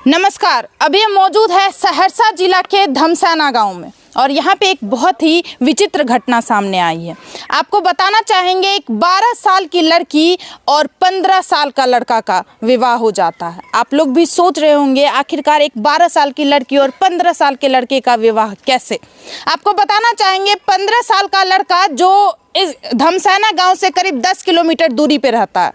नमस्कार। अभी हम मौजूद है सहरसा जिला के धमसैना गांव में और यहाँ पे एक बहुत ही विचित्र घटना सामने आई है। आपको बताना चाहेंगे, एक 12 साल की लड़की और 15 साल का लड़का का विवाह हो जाता है। आप लोग भी सोच रहे होंगे आखिरकार एक 12 साल की लड़की और 15 साल के लड़के का विवाह कैसे। आपको बताना चाहेंगे 15 साल का लड़का जो इस धमसैना गांव से करीब 10 किलोमीटर दूरी पे रहता है,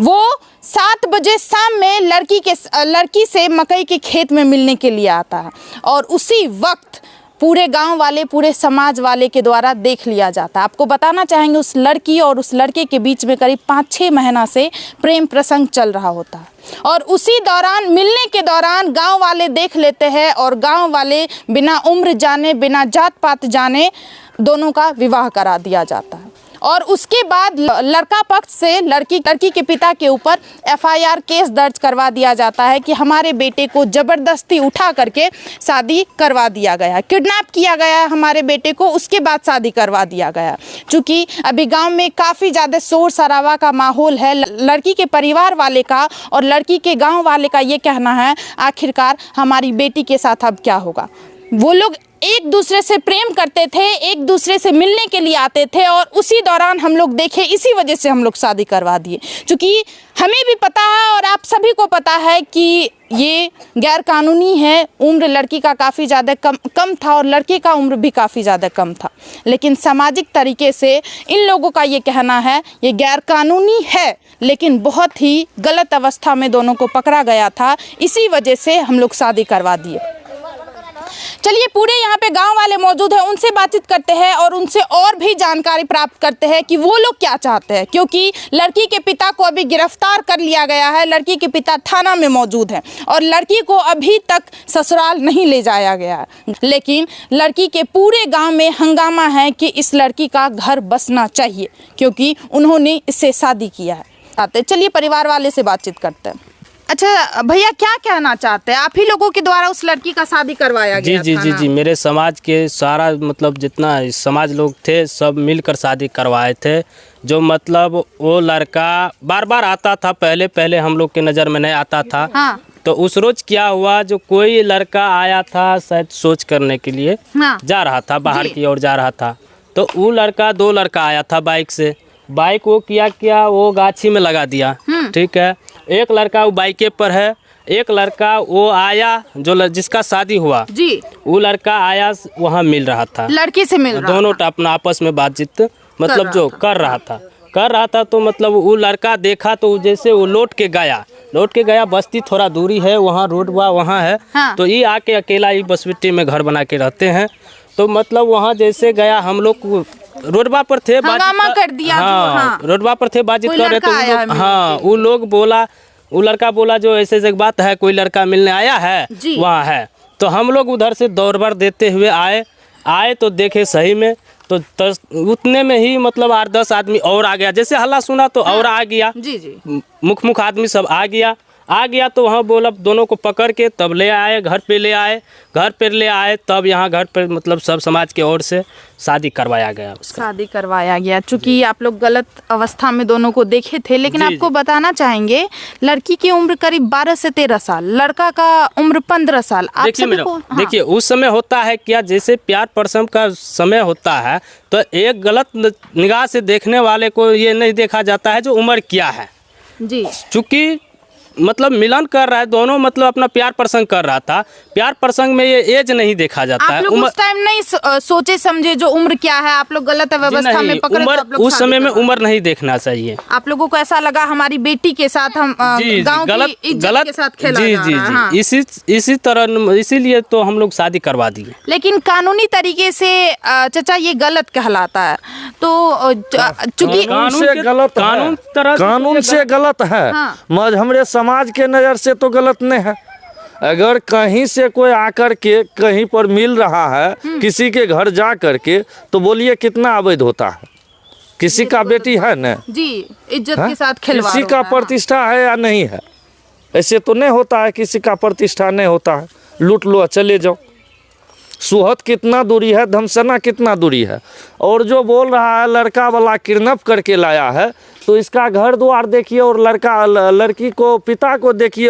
वो 7 बजे शाम में लड़की से मकई के खेत में मिलने के लिए आता है और उसी वक्त पूरे गांव वाले, पूरे समाज वाले के द्वारा देख लिया जाता है। आपको बताना चाहेंगे उस लड़की और उस लड़के के बीच में करीब 5-6 महीना से प्रेम प्रसंग चल रहा होता है और उसी दौरान, मिलने के दौरान गांव वाले देख लेते हैं और गांव वाले बिना उम्र जाने, बिना जात पात जाने दोनों का विवाह करा दिया जाता है। और उसके बाद लड़का पक्ष से लड़की के पिता के ऊपर FIR केस दर्ज करवा दिया जाता है कि हमारे बेटे को ज़बरदस्ती उठा करके शादी करवा दिया गया, किडनैप किया गया हमारे बेटे को, उसके बाद शादी करवा दिया गया। चूँकि अभी गांव में काफ़ी ज़्यादा शोर शराबा का माहौल है, लड़की के परिवार वाले का और लड़की के गाँव वाले का ये कहना है आखिरकार हमारी बेटी के साथ अब क्या होगा। वो लोग एक दूसरे से प्रेम करते थे, एक दूसरे से मिलने के लिए आते थे और उसी दौरान हम लोग देखे, इसी वजह से हम लोग शादी करवा दिए। क्योंकि हमें भी पता है और आप सभी को पता है कि ये गैर कानूनी है। उम्र लड़की का काफ़ी ज़्यादा कम था और लड़के का उम्र भी काफ़ी ज़्यादा कम था, लेकिन सामाजिक तरीके से इन लोगों का ये कहना है ये गैर कानूनी है, लेकिन बहुत ही गलत अवस्था में दोनों को पकड़ा गया था, इसी वजह से हम लोग शादी करवा दिए। चलिए, पूरे यहाँ पे गांव वाले मौजूद हैं, उनसे बातचीत करते हैं और उनसे और भी जानकारी प्राप्त करते हैं कि वो लोग क्या चाहते हैं। क्योंकि लड़की के पिता को अभी गिरफ्तार कर लिया गया है, लड़की के पिता थाना में मौजूद हैं और लड़की को अभी तक ससुराल नहीं ले जाया गया है, लेकिन लड़की के पूरे गांव में हंगामा है कि इस लड़की का घर बसना चाहिए क्योंकि उन्होंने इससे शादी किया है। चलिए परिवार वाले से बातचीत करते हैं। अच्छा भैया, क्या कहना चाहते हैं? आप ही लोगों के द्वारा उस लड़की का शादी करवाया गया? जी, मेरे समाज के सारा मतलब जितना समाज लोग थे सब मिलकर शादी करवाए थे। जो मतलब वो लड़का बार बार आता था, पहले हम लोग के नज़र में नहीं आता था। हाँ। तो उस रोज क्या हुआ, जो कोई लड़का आया था शायद सोच करने के लिए, हाँ, जा रहा था बाहर की ओर जा रहा था, तो वो लड़का 2 लड़का आया था बाइक से। बाइक वो किया वो गाछी में लगा दिया, ठीक है। एक लड़का वो बाइके पर है, एक लड़का वो आया जो जिसका शादी हुआ जी, वो लड़का आया वहाँ मिल रहा था, लड़की से मिल रहा, दोनों अपना आपस में बातचीत मतलब जो कर रहा था। तो मतलब वो लड़का देखा तो जैसे वो लौट के गया, बस्ती थोड़ा दूरी है, वहाँ रोड वहाँ है। हाँ। तो ये आके अकेला ही बसविट्टी में घर बना के रहते हैं। तो मतलब वहाँ जैसे गया, हम लोग रोडवा पर थे, बातचीत कर दिया। हाँ, रोडवा पर थे, बातचीत कर रहे थे। हाँ, वो लोग बोला, वो लड़का बोला जो ऐसे बात है, कोई लड़का मिलने आया है वहाँ है। तो हम लोग उधर से दौड़ देते हुए आए तो देखे सही में, तो उतने में ही मतलब 8-10 आदमी और आ गया। जैसे हल्ला सुना तो और आ गया, मुख आदमी सब आ गया। तो वहाँ बोला दोनों को पकड़ के तब ले आए, घर पे ले आए, तब यहाँ घर पे मतलब सब समाज के ओर से शादी करवाया गया। चूँकि आप लोग गलत अवस्था में दोनों को देखे थे, लेकिन आपको बताना चाहेंगे लड़की की उम्र करीब 12 से 13 साल, लड़का का उम्र 15 साल। देखिए उस समय होता है क्या, जैसे प्यार प्रसंग का समय होता है तो एक गलत निगाह से देखने वाले को ये नहीं देखा जाता है जो उम्र क्या है जी। चूँकि मतलब मिलन कर रहा है दोनों, मतलब अपना प्यार प्रसंग कर रहा था, प्यार प्रसंग में ये एज नहीं देखा जाता है। उस टाइम नहीं सोचे समझे जो उम्र क्या है, आप लोग गलत व्यवस्था में पकड़े, तो उस समय में उम्र नहीं देखना चाहिए। आप लोगों को ऐसा लगा हमारी बेटी के साथ हम गांव की इज्जत के साथ खेला जा रहा है। हाँ। इसी तरह इसीलिए तो हम लोग शादी करवा दिए। लेकिन कानूनी तरीके से चाचा ये गलत कहलाता है, तो चूंकि कानून से गलत है, हमारे समाज के नज़र से तो गलत नहीं है। अगर कहीं से कोई आकर के कहीं पर मिल रहा है किसी के घर जा करके, तो बोलिए कितना अवैध होता है। किसी का बेटी है न जी, इज्जत के साथ खिलवाड़, किसी का प्रतिष्ठा है या नहीं है, ऐसे तो नहीं होता है। किसी का प्रतिष्ठा नहीं होता है, लूट लो चले जाओ। सुहत कितना दूरी है, धमसैना कितना दूरी है। और जो बोल रहा है लड़का वाला किडनैप करके लाया है, तो इसका घर द्वार देखिए और लड़की को पिता को देखिए,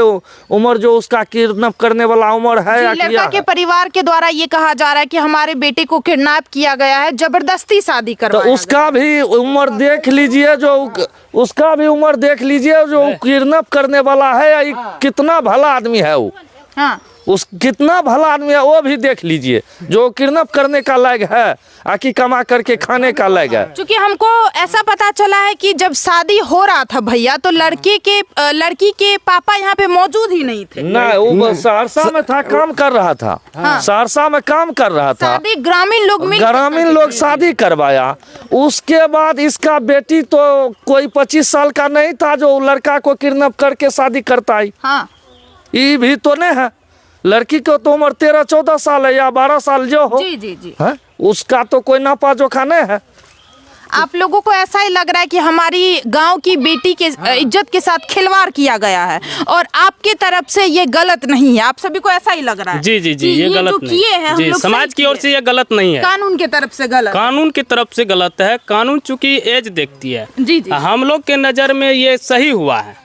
उम्र जो उसका किडनैप करने वाला उम्र है या लड़का के परिवार के द्वारा ये कहा जा रहा है कि हमारे बेटे को किडनैप किया गया है, जबरदस्ती शादी करवाया तो उसका भी उम्र देख लीजिए, जो उसका भी उम्र देख लीजिए, जो किडनैप करने वाला है कितना भला आदमी है वो। हाँ, उस कितना भला आदमी है वो भी देख लीजिए, जो किडनैप करने का लायक है आकि कमा करके खाने का लायक है। क्योंकि हमको ऐसा पता चला है कि जब शादी हो रहा था भैया, तो लड़की के पापा यहाँ पे मौजूद ही नहीं थे। नहीं, वो सहरसा में था, काम कर रहा था। हाँ। सहरसा में काम कर रहा था। शादी ग्रामीण लोग शादी करवाया। उसके बाद इसका बेटी तो कोई 25 साल का नहीं था जो लड़का को किडनैप करके शादी करता है। हाँ, ये भी तो नहीं है। लड़की को तो उम्र 13-14 साल है या 12 साल जो हो। जी जी जी। है? उसका तो कोई नापा जोखा नहीं है। आप लोगों को ऐसा ही लग रहा है कि हमारी गांव की बेटी के इज्जत के साथ खिलवाड़ किया गया है, और आपके तरफ से ये गलत नहीं है। आप सभी को ऐसा ही लग रहा है? जी जी जी, ये गलत नहीं है जी, समाज की ओर से ये गलत नहीं है, कानून की तरफ से गलत, कानून की तरफ से गलत है। कानून चूंकि एज देखती है। जी जी, हम लोग के नजर में ये सही हुआ है,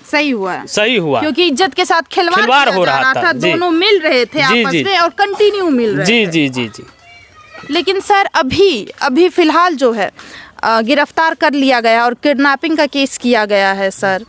सही हुआ है, सही हुआ, क्योंकि इज्जत के साथ खिलवाड़ हो रहा था। दोनों मिल रहे थे आपस में और कंटिन्यू मिल रहे जी थे। जी जी जी। लेकिन सर अभी फिलहाल जो है गिरफ्तार कर लिया गया और किडनैपिंग का केस किया गया है सर,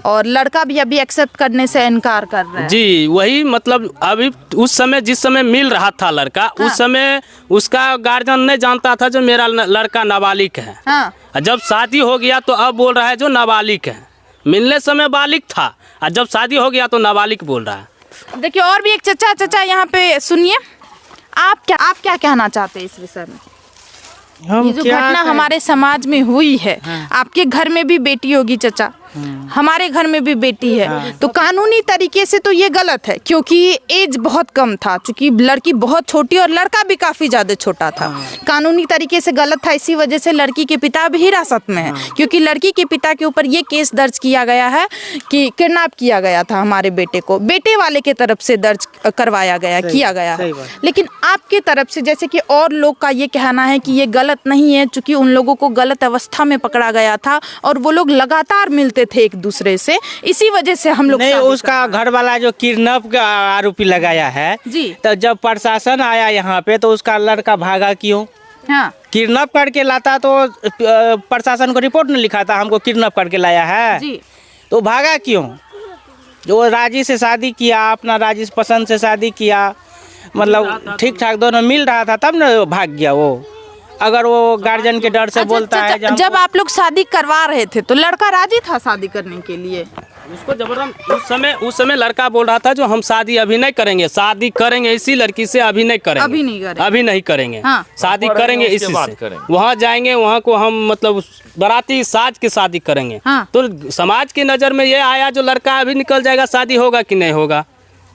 और लड़का भी अभी एक्सेप्ट करने से इनकार कर रहा है। जी, वही मतलब अभी उस समय जिस समय मिल रहा था लड़का, हाँ। उस समय उसका गार्जियन नहीं जानता था जो मेरा लड़का नाबालिग है। हाँ। जब शादी हो गया तो अब बोल रहा है जो नाबालिग है। मिलने समय बालिग था और जब शादी हो गया तो नाबालिग बोल रहा है। देखिए, और भी एक चचा यहाँ पे सुनिए, आप क्या कहना चाहते हैं इस विषय में? ये जो घटना हमारे समाज में हुई है, आपके घर में भी बेटी होगी चचा, हमारे घर में भी बेटी है, तो कानूनी तरीके से तो ये गलत है, क्योंकि एज बहुत कम था, क्योंकि लड़की बहुत छोटी और लड़का भी काफी ज्यादा छोटा था। कानूनी तरीके से गलत था, इसी वजह से लड़की के पिता भी हिरासत में है, क्योंकि लड़की के पिता के ऊपर ये केस दर्ज किया गया है कि किडनैप किया गया था हमारे बेटे को, बेटे वाले के तरफ से दर्ज करवाया गया, किया गया है। लेकिन आपके तरफ से जैसे कि और लोग का ये कहना है कि ये गलत नहीं है, चूंकि उन लोगों को गलत अवस्था में पकड़ा गया था और वो लोग लगातार मिलते थे एक दूसरे से, इसी वजह से हम लोग नहीं, उसका घर वाला जो किडनैप का आरोपी लगाया है जी, तो जब प्रशासन आया यहाँ पे तो उसका लड़का भागा क्यों? हाँ, किडनैप करके लाता तो प्रशासन को रिपोर्ट नहीं लिखा था हमको किडनैप करके लाया है जी, तो भागा क्यों? जो राजी से शादी किया, अपना राजी पसंद से शादी किया, मतलब ठीक ठाक दोनों मिल रहा था, तब न भाग गया वो। अगर वो गार्जियन के डर से बोलता है जब आप लोग शादी करवा रहे थे तो लड़का राजी था शादी करने के लिए? उसको जबरदस्त उस समय लड़का बोल रहा था जो हम शादी अभी नहीं करेंगे, शादी करेंगे इसी लड़की से, अभी नहीं करेंगे, अभी नहीं करेंगे, हाँ। शादी करेंगे इसी से, वहाँ जाएंगे, वहाँ को हम मतलब बाराती साज के शादी करेंगे। हाँ। तो समाज की नज़र में ये आया जो लड़का अभी निकल जाएगा, शादी होगा कि नहीं होगा,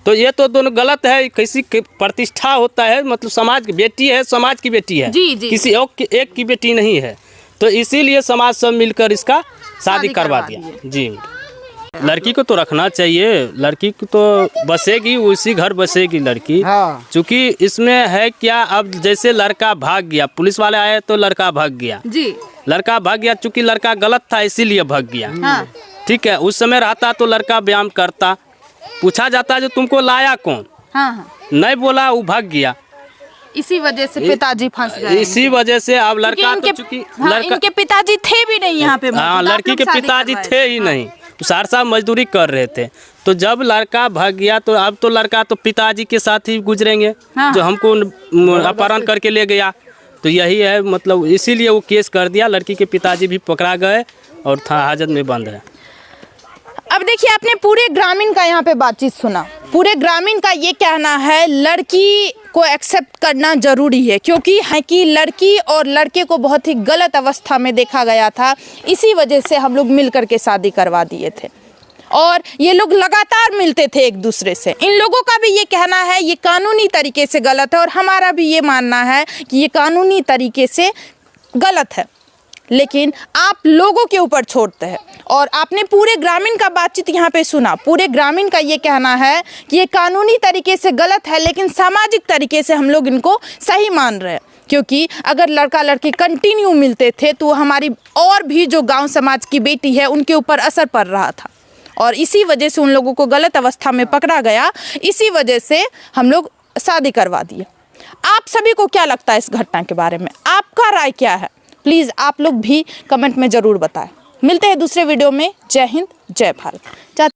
तो ये तो दोनों गलत है। किसी की प्रतिष्ठा होता है, मतलब समाज की बेटी है, समाज की बेटी है, जी, जी, किसी एक की बेटी नहीं है, तो इसीलिए समाज सब मिलकर इसका शादी करवा दिया। जी, लड़की को तो रखना चाहिए, लड़की को तो बसेगी, उसी घर बसेगी लड़की। हाँ। चूँकि इसमें है क्या, अब जैसे लड़का भाग गया, पुलिस वाले आए तो लड़का भाग गया जी, लड़का भाग गया, चूँकि लड़का गलत था इसीलिए भाग गया। हाँ। ठीक है, उस समय रहता तो लड़का व्यायाम करता, पूछा जाता जो तुमको लाया कौन, हाँ, हाँ। नहीं बोला, वो भाग गया, इसी वजह से पिताजी फंस गए। इसी वजह से अब लड़का तो चूँकि इनके पिताजी थे भी नहीं यहाँ पे, हाँ, लड़की के पिताजी थे ही नहीं, तो सहरसा मजदूरी कर रहे थे। तो जब लड़का भाग गया तो अब तो लड़का तो पिताजी के साथ ही गुजरेंगे, हाँ। जो हमको अपहरण करके ले गया, तो यही है मतलब, इसीलिए वो केस कर दिया। लड़की के पिताजी भी पकड़ा गए और था हाजत में बंद है। अब देखिए, आपने पूरे ग्रामीण का यहाँ पे बातचीत सुना, पूरे ग्रामीण का ये कहना है लड़की को एक्सेप्ट करना जरूरी है, क्योंकि है कि लड़की और लड़के को बहुत ही गलत अवस्था में देखा गया था, इसी वजह से हम लोग मिल करके शादी करवा दिए थे और ये लोग लगातार मिलते थे एक दूसरे से। इन लोगों का भी ये कहना है ये कानूनी तरीके से गलत है, और हमारा भी ये मानना है कि ये कानूनी तरीके से गलत है, लेकिन आप लोगों के ऊपर छोड़ते हैं। और आपने पूरे ग्रामीण का बातचीत यहाँ पे सुना, पूरे ग्रामीण का ये कहना है कि ये कानूनी तरीके से गलत है, लेकिन सामाजिक तरीके से हम लोग इनको सही मान रहे हैं, क्योंकि अगर लड़का लड़की कंटिन्यू मिलते थे तो हमारी और भी जो गांव समाज की बेटी है उनके ऊपर असर पड़ रहा था, और इसी वजह से उन लोगों को गलत अवस्था में पकड़ा गया। इसी वजह से हम लोग शादी करवा दिए। आप सभी को क्या लगता है इस घटना के बारे में? आपका राय क्या है? प्लीज़ आप लोग भी कमेंट में ज़रूर बताएं। मिलते हैं दूसरे वीडियो में। जय हिंद, जय भारत।